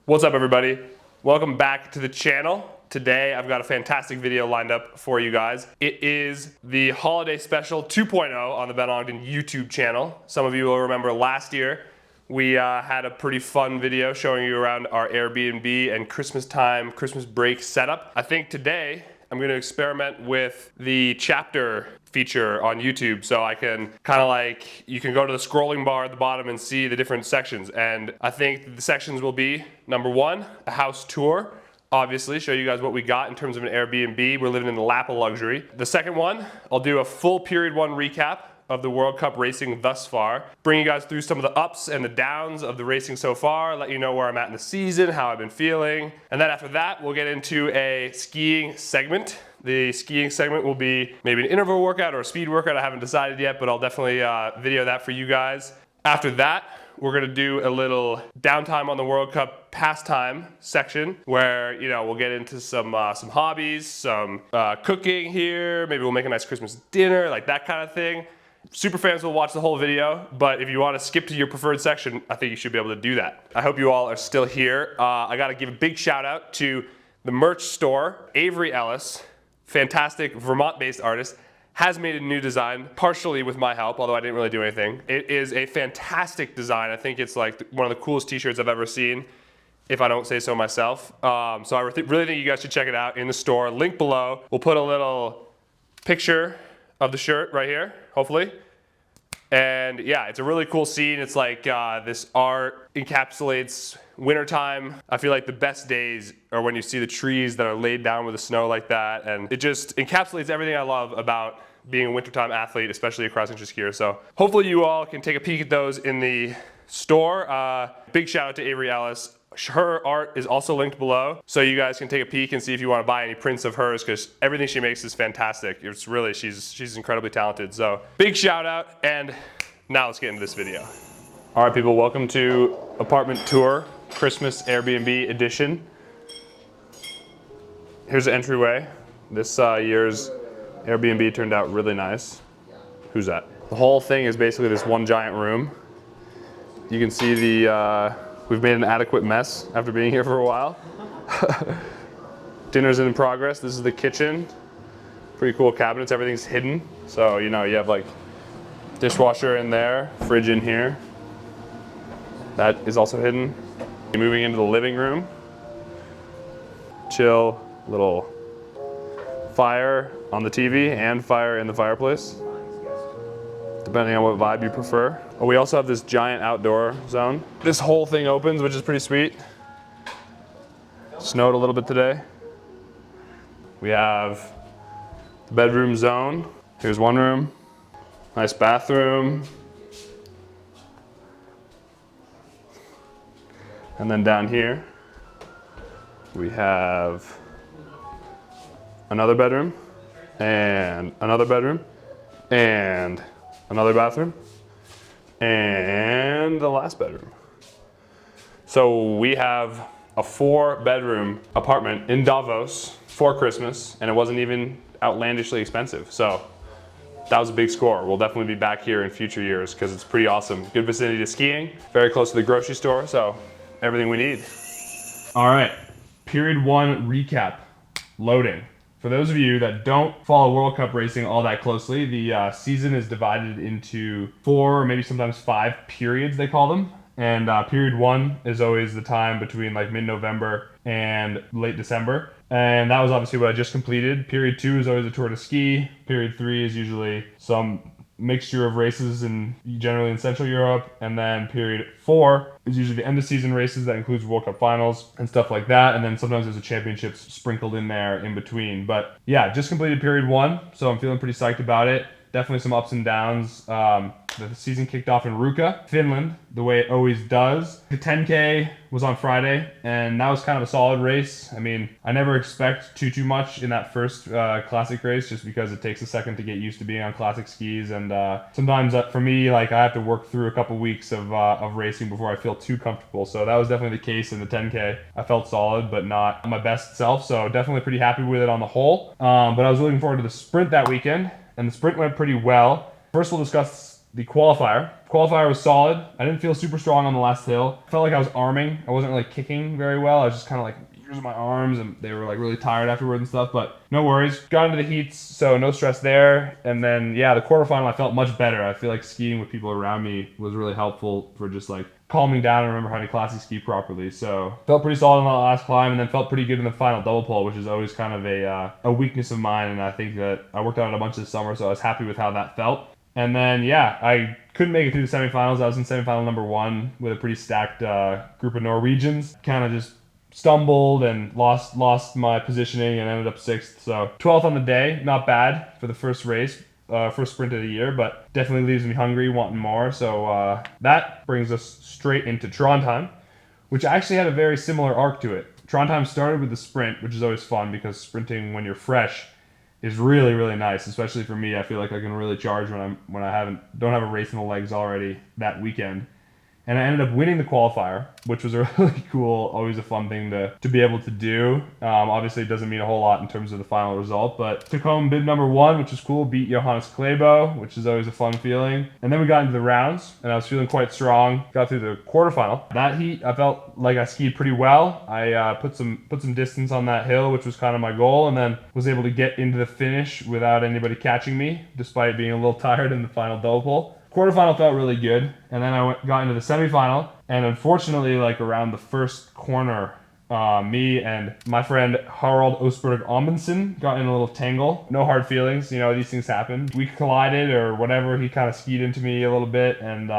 What's up, everybody? Welcome back to the channel. Today I've got a fantastic video lined up for you guys. It is the holiday special 2.0 on the Ben Ogden YouTube channel. Some of you will remember last year we had a pretty fun video showing you around our Airbnb and Christmas time, Christmas break setup. I think today I'm going to experiment with the chapter feature on YouTube, so I can you can go to the scrolling bar at the bottom and see the different sections. And I think the sections will be, number one, a house tour. Obviously, show you guys what we got in terms of an Airbnb. We're living in the lap of luxury. The second one, I'll do a full period one recap of the World Cup racing thus far. Bring you guys through some of the ups and the downs of the racing so far, let you know where I'm at in the season, how I've been feeling. And then after that, we'll get into a skiing segment. The skiing segment will be maybe an interval workout or a speed workout. I haven't decided yet, but I'll definitely video that for you guys. After that, we're gonna do a little downtime on the World Cup pastime section where, you know, we'll get into some hobbies, some cooking here. Maybe we'll make a nice Christmas dinner, like that kind of thing. Super fans will watch the whole video, but if you want to skip to your preferred section, I think you should be able to do that. I hope you all are still here. I got to give a big shout out to the merch store. Avery Ellis, fantastic Vermont-based artist, has made a new design, partially with my help, although I didn't really do anything. It is a fantastic design. I think it's like one of the coolest t-shirts I've ever seen, if I don't say so myself. So I really think you guys should check it out in the store. Link below. We'll put a little picture of the shirt right here, hopefully. And yeah, it's a really cool scene. It's like this art encapsulates wintertime. I feel like the best days are when you see the trees that are laid down with the snow like that. And it just encapsulates everything I love about being a wintertime athlete, especially a cross-country skier. So hopefully you all can take a peek at those in the store. Big shout out to Avery Ellis. Her art is also linked below, so you guys can take a peek and see if you want to buy any prints of hers, because everything she makes is fantastic. It's really, she's incredibly talented. So big shout out, and now let's get into this video. All right, people, welcome to apartment tour, Christmas Airbnb edition. Here's the entryway. This year's Airbnb turned out really nice. Who's that? The whole thing is basically this one giant room. You can see we've made an adequate mess after being here for a while. Dinner's in progress. This is the kitchen. Pretty cool cabinets, everything's hidden. So, you know, you have like dishwasher in there, fridge in here. That is also hidden. Moving into the living room. Chill, little fire on the TV and fire in the fireplace, depending on what vibe you prefer. Oh, we also have this giant outdoor zone. This whole thing opens, which is pretty sweet. Snowed a little bit today. We have the bedroom zone. Here's one room. Nice bathroom. And then down here, we have another bedroom, and another bedroom, and another bathroom, and the last bedroom. So we have a 4-bedroom apartment in Davos for Christmas, and it wasn't even outlandishly expensive. So that was a big score. We'll definitely be back here in future years because it's pretty awesome. Good vicinity to skiing, very close to the grocery store, so everything we need. All right, period one recap, loading. For those of you that don't follow World Cup racing all that closely, the season is divided into 4 or maybe sometimes 5 periods, they call them. And period 1 is always the time between like mid-November and late December. And that was obviously what I just completed. Period 2 is always a tour to ski. Period 3 is usually some mixture of races generally in Central Europe. And then period 4 is usually the end of season races that includes World Cup finals and stuff like that. And then sometimes there's a championships sprinkled in there in between. But yeah, just completed period 1, so I'm feeling pretty psyched about it. Definitely some ups and downs. The season kicked off in Ruka, Finland, the way it always does. The 10K was on Friday, and that was kind of a solid race. I mean, I never expect too much in that first classic race, just because it takes a second to get used to being on classic skis. And sometimes for me, like, I have to work through a couple weeks of racing before I feel too comfortable. So that was definitely the case in the 10K. I felt solid, but not my best self. So definitely pretty happy with it on the whole. But I was looking forward to the sprint that weekend, and the sprint went pretty well. First, we'll discuss the qualifier. Qualifier was solid. I didn't feel super strong on the last hill. I felt like I was arming. I wasn't really kicking very well. I was just kind of like using my arms, and they were like really tired afterwards and stuff, but no worries. Got into the heats, so no stress there. And then, yeah, the quarterfinal, I felt much better. I feel like skiing with people around me was really helpful for just like calming down and remember how to classy ski properly. So felt pretty solid on that last climb, and then felt pretty good in the final double pole, which is always kind of a weakness of mine. And I think that I worked on it a bunch this summer, so I was happy with how that felt. And then, yeah, I couldn't make it through the semifinals. I was in semifinal number 1 with a pretty stacked group of Norwegians. Kind of just stumbled and lost my positioning and ended up 6th. So 12th on the day, not bad for the first race, first sprint of the year, but definitely leaves me hungry, wanting more. So that brings us straight into Trondheim, which actually had a very similar arc to it. Trondheim started with the sprint, which is always fun because sprinting when you're fresh is really, really nice, especially for me. I feel like I can really charge when I don't have a race in the legs already that weekend. And I ended up winning the qualifier, which was a really cool, always a fun thing to be able to do. Obviously, it doesn't mean a whole lot in terms of the final result, but took home bib number 1, which was cool. Beat Johannes Klebo, which is always a fun feeling. And then we got into the rounds, and I was feeling quite strong. Got through the quarterfinal. That heat, I felt like I skied pretty well. I put some distance on that hill, which was kind of my goal, and then was able to get into the finish without anybody catching me, despite being a little tired in the final double pole. Quarterfinal felt really good, and then I got into the semifinal, and unfortunately, like around the first corner, me and my friend Harald Osberg Amundsen got in a little tangle. No hard feelings, these things happen. We collided or whatever. He kind of skied into me a little bit, and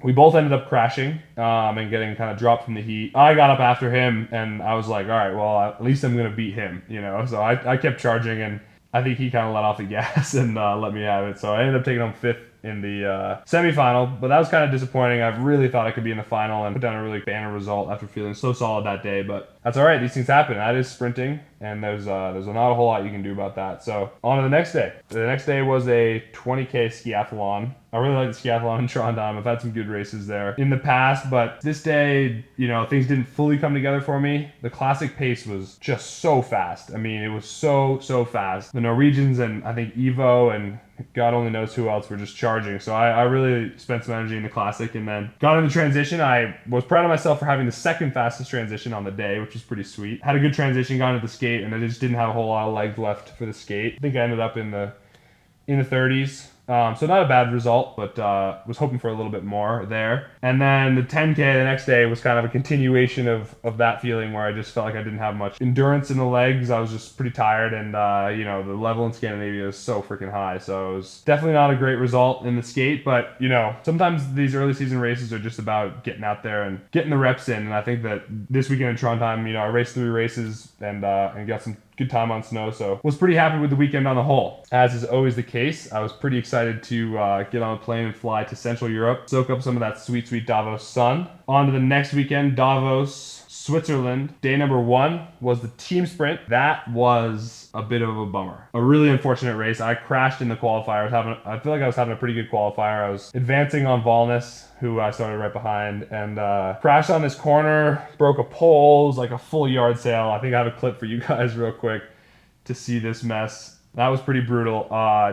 we both ended up crashing and getting kind of dropped from the heat. I got up after him, and I was like, all right, well, at least I'm gonna beat him, So I kept charging, and I think he kind of let off the gas and let me have it. So I ended up taking home 5th in the semifinal, but that was kind of disappointing. I really thought I could be in the final and put down a really banner result after feeling so solid that day, but that's all right. These things happen. That is sprinting, and there's not a whole lot you can do about that. So on to the next day. The next day was a 20K skiathlon. I really like the skiathlon in Trondheim. I've had some good races there in the past, but this day, things didn't fully come together for me. The classic pace was just so fast. I mean, it was so fast. The Norwegians and I think Evo and God only knows who else were just charging. So I really spent some energy in the classic, and then got into transition. I was proud of myself for having the second fastest transition on the day, which was pretty sweet. Had a good transition, got into the skate, and I just didn't have a whole lot of legs left for the skate. I think I ended up in the 30s. So not a bad result, but was hoping for a little bit more there. And then the 10K the next day was kind of a continuation of that feeling where I just felt like I didn't have much endurance in the legs. I was just pretty tired, and the level in Scandinavia is so freaking high. So it was definitely not a great result in the skate, but sometimes these early season races are just about getting out there and getting the reps in. And I think that this weekend in Trondheim, I raced 3 races and got some good time on snow, so was pretty happy with the weekend on the whole. As is always the case, I was pretty excited to get on a plane and fly to Central Europe, soak up some of that sweet Davos sun. On to the next weekend, Davos, Switzerland. Day number 1 was the team sprint. That was a bit of a bummer. A really unfortunate race. I crashed in the qualifier. I feel like I was having a pretty good qualifier. I was advancing on Valnes, who I started right behind, and crashed on this corner, broke a pole. It was like a full yard sale. I think I have a clip for you guys real quick to see this mess. That was pretty brutal.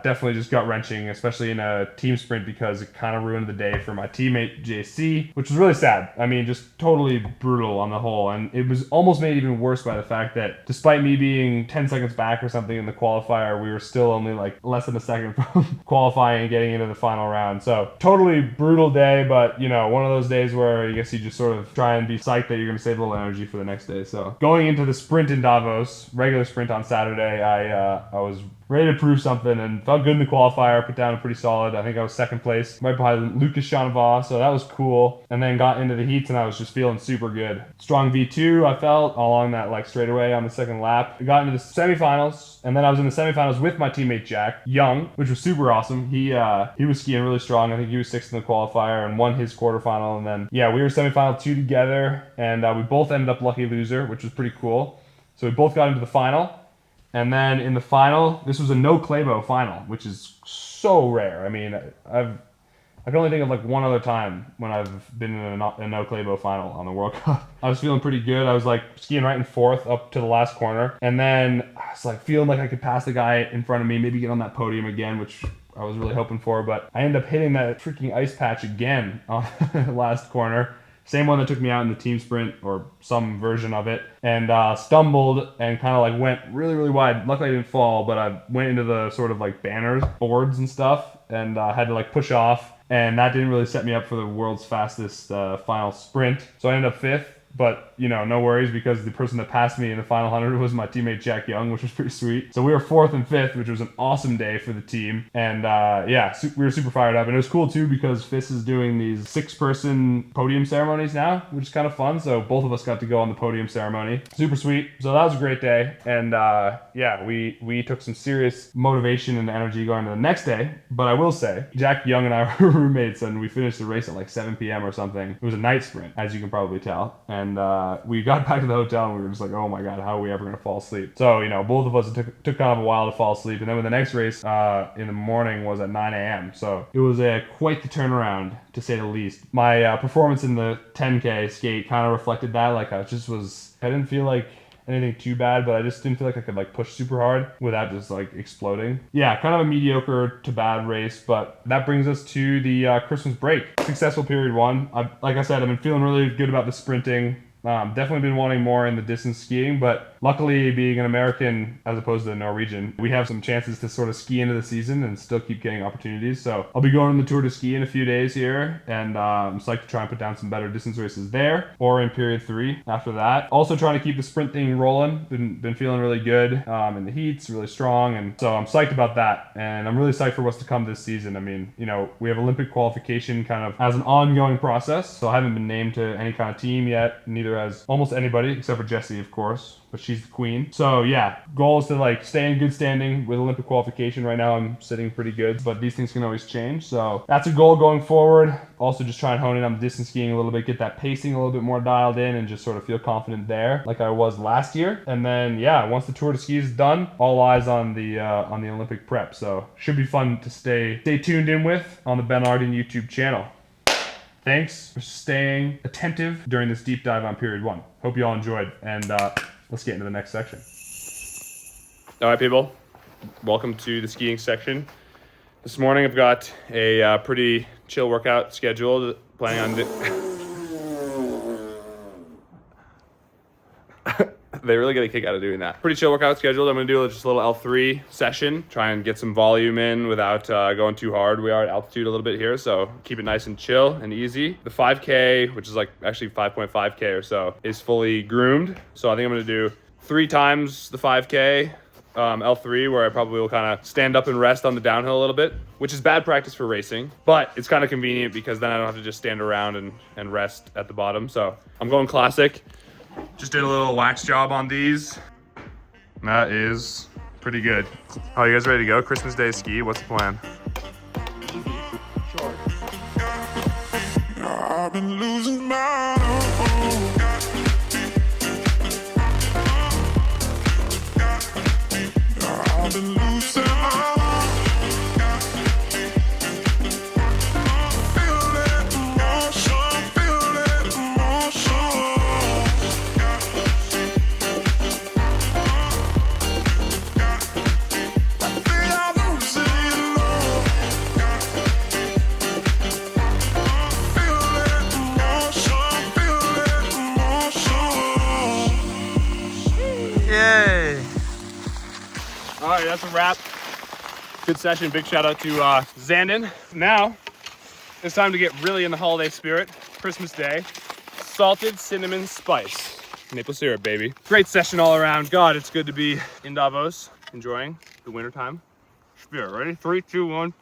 Definitely just gut-wrenching, especially in a team sprint, because it kind of ruined the day for my teammate JC, which was really sad. I mean, just totally brutal on the whole. And it was almost made even worse by the fact that despite me being 10 seconds back or something in the qualifier, we were still only like less than a second from qualifying and getting into the final round. So totally brutal day, but one of those days where I guess you just sort of try and be psyched that you're going to save a little energy for the next day. So going into the sprint in Davos, regular sprint on Saturday, I was ready to prove something and felt good in the qualifier, put down a pretty solid. I think I was 2nd place, right behind Lucas Chanavas, so that was cool. And then got into the heats and I was just feeling super good. Strong V2, I felt, along that straightaway on the 2nd lap. I got into the semifinals, and then I was in the semifinals with my teammate Jack Young, which was super awesome. He was skiing really strong. I think he was 6th in the qualifier and won his quarterfinal. And then, we were semifinal 2 together, and we both ended up lucky loser, which was pretty cool. So we both got into the final. And then in the final, this was a no Klebo final, which is so rare. I mean, I can only think of like one other time when I've been in a no Klebo final on the World Cup. I was feeling pretty good. I was like skiing right in 4th up to the last corner. And then I was like feeling like I could pass the guy in front of me, maybe get on that podium again, which I was really hoping for, but I ended up hitting that freaking ice patch again on the last corner. Same one that took me out in the team sprint, or some version of it, and stumbled and kind of like went really, really wide. Luckily I didn't fall, but I went into the sort of like banners, boards and stuff, and had to like push off, and that didn't really set me up for the world's fastest final sprint. So I ended up 5th. But, you know, no worries, because the person that passed me in the final 100 was my teammate Jack Young, which was pretty sweet. So we were 4th and 5th, which was an awesome day for the team. And yeah, we were super fired up. And it was cool too, because FIS is doing these 6-person podium ceremonies now, which is kind of fun. So both of us got to go on the podium ceremony. Super sweet. So that was a great day. And yeah, we took some serious motivation and energy going to the next day. But I will say, Jack Young and I were roommates, and we finished the race at like 7 p.m. or something. It was a night sprint, as you can probably tell. And we got back to the hotel and we were just like, oh my god, how are we ever going to fall asleep? So, you know, both of us took kind of a while to fall asleep. And then when the next race in the morning was at 9 a.m. So it was quite the turnaround, to say the least. My performance in the 10K skate kind of reflected that. Like I didn't feel like anything too bad, but I just didn't feel like I could like push super hard without just like exploding. Yeah, kind of a mediocre to bad race, but that brings us to the Christmas break. Successful period 1. Like I said, I've been feeling really good about the sprinting. Definitely been wanting more in the distance skiing, but luckily, being an American as opposed to a Norwegian, we have some chances to sort of ski into the season and still keep getting opportunities. So I'll be going on the Tour de Ski in a few days here, and I'm psyched to try and put down some better distance races there, or in period 3 after that. Also trying to keep the sprint thing rolling. Been feeling really good in the heats, really strong, and so I'm psyched about that. And I'm really psyched for what's to come this season. I mean, you know, we have Olympic qualification kind of as an ongoing process, so I haven't been named to any kind of team yet, neither as almost anybody except for Jessie, of course, but she's the queen. So yeah, goal is to like stay in good standing with Olympic qualification. Right now I'm sitting pretty good, but these things can always change. So that's a goal going forward. Also just try and hone in on the distance skiing a little bit, get that pacing a little bit more dialed in, and just sort of feel confident there like I was last year. And then yeah, once the Tour de Ski is done, all eyes on the Olympic prep. So should be fun to stay tuned in with on the Ben Ogden YouTube channel. Thanks for staying attentive during this deep dive on period 1. Hope you all enjoyed, and let's get into the next section. All right, people, welcome to the skiing section. This morning I've got a pretty chill workout scheduled, planning on they really get a kick out of doing that. Pretty chill workout scheduled. I'm gonna do just a little L3 session, try and get some volume in without going too hard. We are at altitude a little bit here, so keep it nice and chill and easy. The 5K, which is like actually 5.5K or so, is fully groomed. So I think I'm gonna do 3 times the 5K, L3, where I probably will kind of stand up and rest on the downhill a little bit, which is bad practice for racing, but it's kind of convenient because then I don't have to just stand around and rest at the bottom. So I'm going classic. Just did a little wax job on these. That is pretty good. Oh, you guys ready to go? Christmas Day ski, what's the plan? Sure. I've been losing my I've been losing my All right, that's a wrap. Good session. Big shout out to Zandon. Now, it's time to get really in the holiday spirit. Christmas Day. Salted cinnamon spice. Maple syrup, baby. Great session all around. God, it's good to be in Davos, enjoying the winter time. Spirit, ready? 3, 2, 1.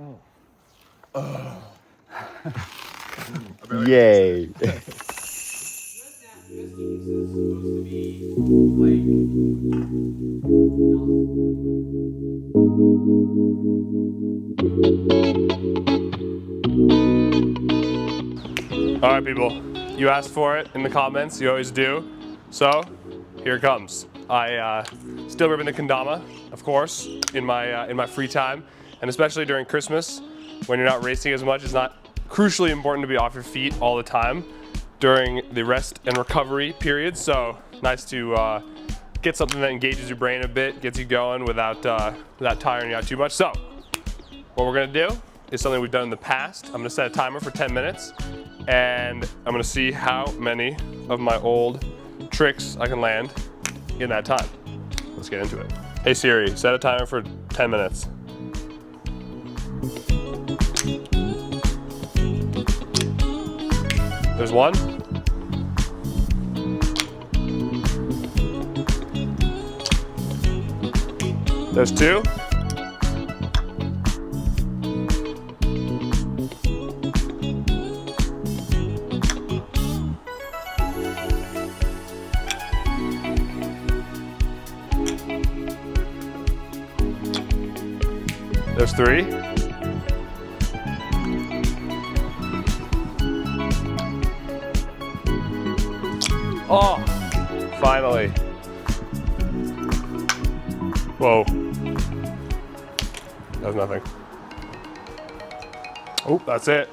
Oh. Yay. All right, people, you asked for it in the comments, you always do. So, here it comes. I still ripping the kendama, of course, in my free time, and especially during Christmas, when you're not racing as much. It's not crucially important to be off your feet all the time during the rest and recovery period. So nice to get something that engages your brain a bit, gets you going without tiring you out too much. So what we're gonna do is something we've done in the past. I'm gonna set a timer for 10 minutes and I'm gonna see how many of my old tricks I can land in that time. Let's get into it. Hey Siri, set a timer for 10 minutes. There's one. There's two. There's three. Oh, finally. Whoa. That was nothing. Oh, that's it.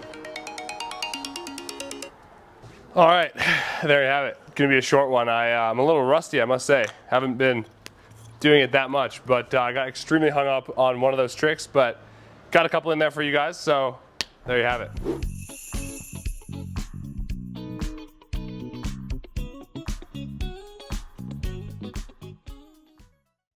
All right, there you have it. Gonna be a short one. I'm a little rusty, I must say. Haven't been doing it that much, but I got extremely hung up on one of those tricks, but got a couple in there for you guys, so there you have it.